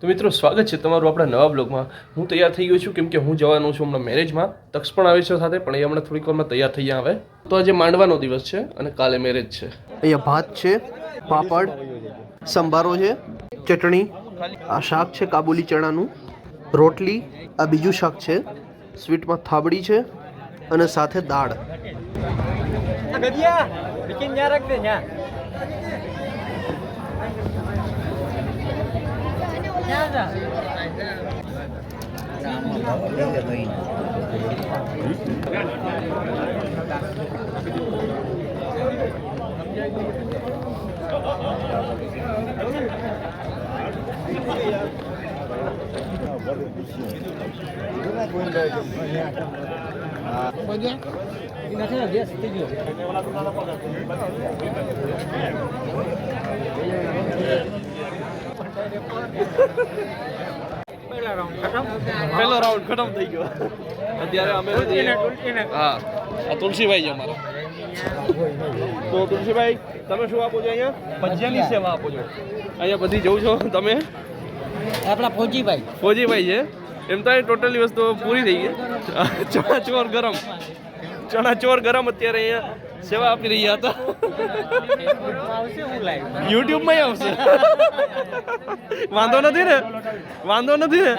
તો મિત્રો સ્વાગત છે તમારું આપણા નવા બ્લોગમાં. હું તૈયાર થઈ ગયો છું કેમ કે હું જવાનો છું હમણાં મેરેજમાં. તક્ષ પણ આવે છે સાથે, પણ એ હમણાં થોડીક વારમાં તૈયાર થઈ આવે. તો આજે માંડવાનો દિવસ છે અને કાલે મેરેજ છે. અહીંયા ભાત છે, પાપડ, સંભારો છે, ચટણી, આ શાક છે કાબુલી ચણાનું, રોટલી, આ બીજું શાક છે, સ્વીટમાં થાબડી છે અને સાથે દાળ. પહેલો રાઉન્ડ ખતમ થઈ ગયો. અત્યારે અમે હા આ તુલસીભાઈ છે અમારા. તો તુલસીભાઈ તમે શું આપો છો અહીંયા? ભજીયાની સેવા આપો છો અહીંયા બધી જવું છો તમે? આપણા ફોજીભાઈ છે એમ તો ટોટલી વસ્તુ પૂરી થઈ ગઈ. ચણા ચોર ગરમ અત્યારે અહીંયા સેવા આપી રહ્યા હતા. યુટ્યુબમાં આવશે. વાંધો નથી ને?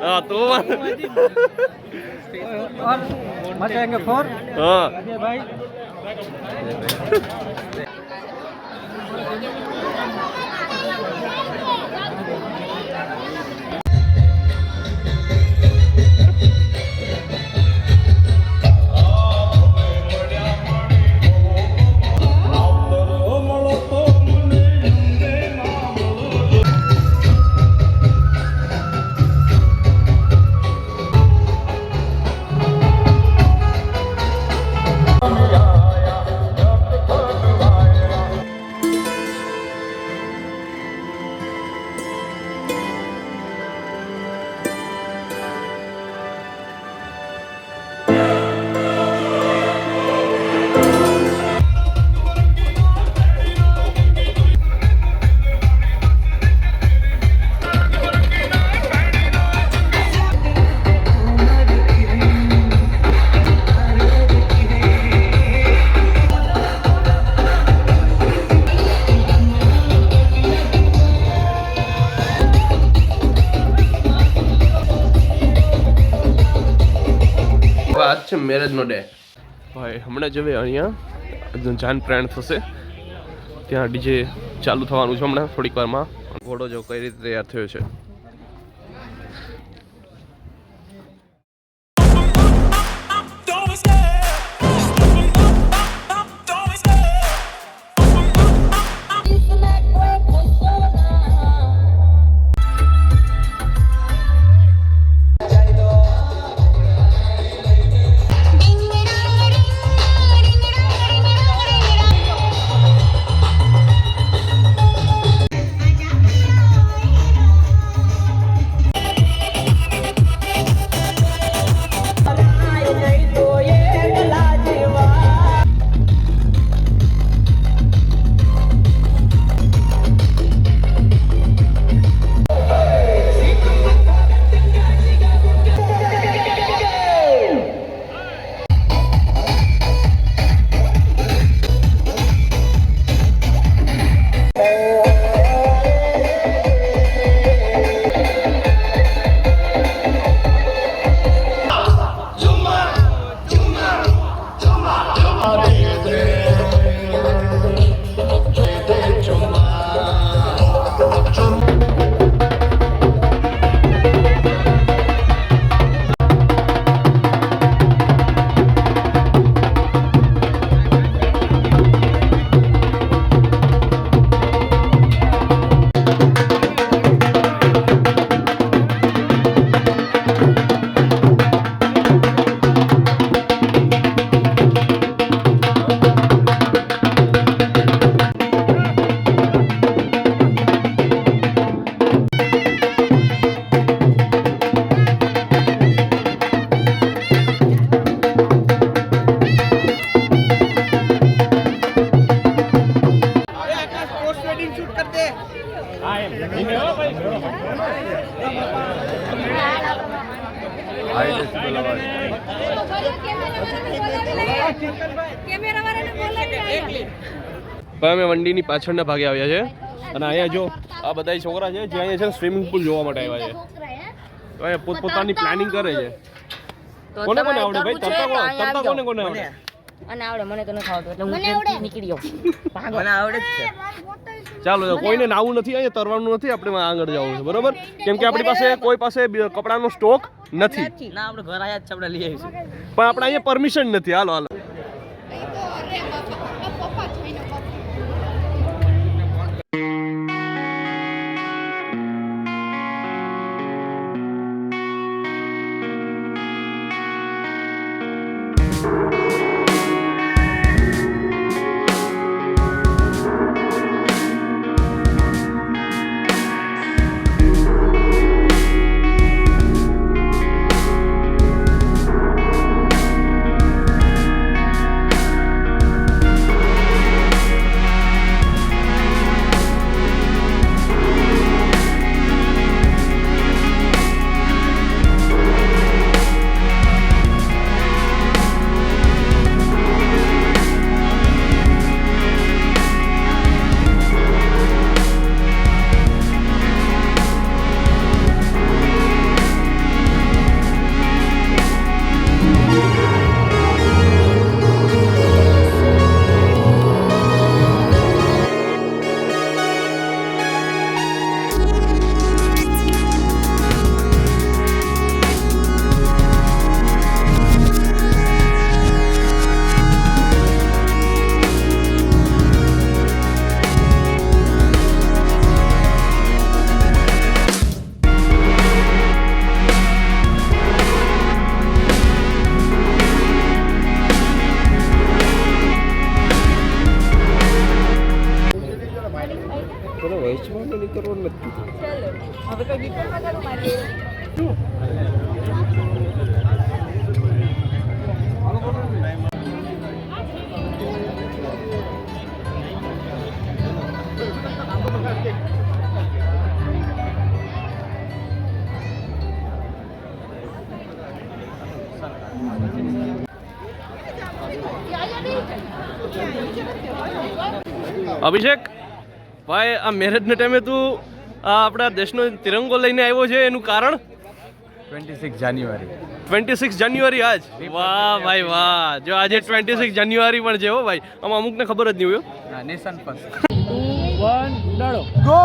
હા તો હા આજ છે મેરેજનો ડે. ભાઈ હમણાં જ હવે અહીંયા જાન પ્રાણ થશે, ત્યાં ડીજે ચાલુ થવાનું છે હમણાં થોડીક વારમાં. ઘોડો જો કઈ રીતે તૈયાર થયો છે. ભાઈ અમે વંડીની પાછળના ભાગે આવ્યા છે અને અહીંયા જો આ બધા છોકરા છે જે અહીંયા છે સ્વિમિંગ પુલ જોવા માટે આવ્યા છે તો અહીંયા પોતપોતાની પ્લાનિંગ કરે છે. કોને કોને આવડે ભાઈ? તરતા કોને કોને આવડે? અને આવડે, મને તો નથી આવડતું એટલે હું ઘરેથી નીકળી જાઉં. મને આવડે જ છે. ચાલો કોઈને નાવું નથી, અહીંયા તરવાનું નથી, આપણે આગળ જવાનું છે બરોબર, કેમ કે આપણી પાસે કોઈ પાસે કપડાનો સ્ટોક નથી. ના આપણે ઘર આયા જ છે, આપણે લઈ આવીશું. પણ આપણે અહીંયા પરમિશન નથી. હાલો હાલો. અભિષેક ભાઈ, આ મેરેજના ટાઈમે તું આ આપણા દેશનો તિરંગો લઈને આવ્યો છે, એનું કારણ? 26 જાન્યુઆરી. 26 જાન્યુઆરી આજ? વાહ ભાઈ વાહ. જો આજે 26 જાન્યુઆરી પણ છે હો ભાઈ, આમાં અમુકને ખબર જ નહીં હોય. Nation first. 2 1 ડાળો ગો.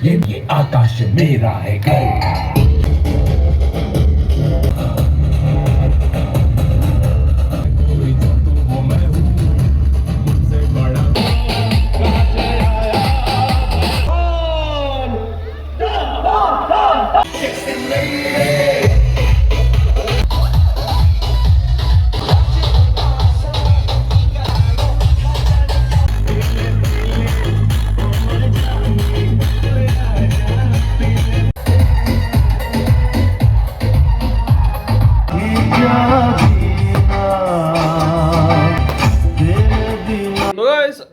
ये आकाश मेरा है घर.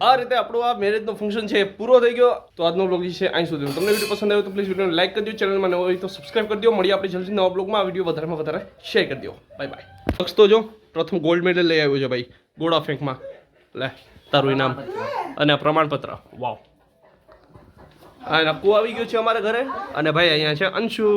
આ રીતે આપણો આ મેરેજનો ફંક્શન છે પૂરો થઈ ગયો. તો આજનો બ્લોગ છે અહીં સુધી. તમને વિડીયો પસંદ આવ્યો તો પ્લીઝ વિડીયોને લાઈક કરી દો, ચેનલમાં નવો હોય તો સબસ્ક્રાઇબ કરી દો. મળીએ આપણે જલ્દી નવા બ્લોગમાં. આ વિડીયો વધારેમાં વધારે શેર કરી દો. Bye bye. લક્ષ તો જો પ્રથમ ગોલ્ડ મેડલ લઈ આવ્યો છે ભાઈ ગોળા ફેંકમાં. લે તારું ઇનામ અને આ પ્રમાણપત્ર. વાવ. આ નક્કુ આવી ગયું છે અમારા ઘરે અને ભાઈ અહીંયા છે અંશુ.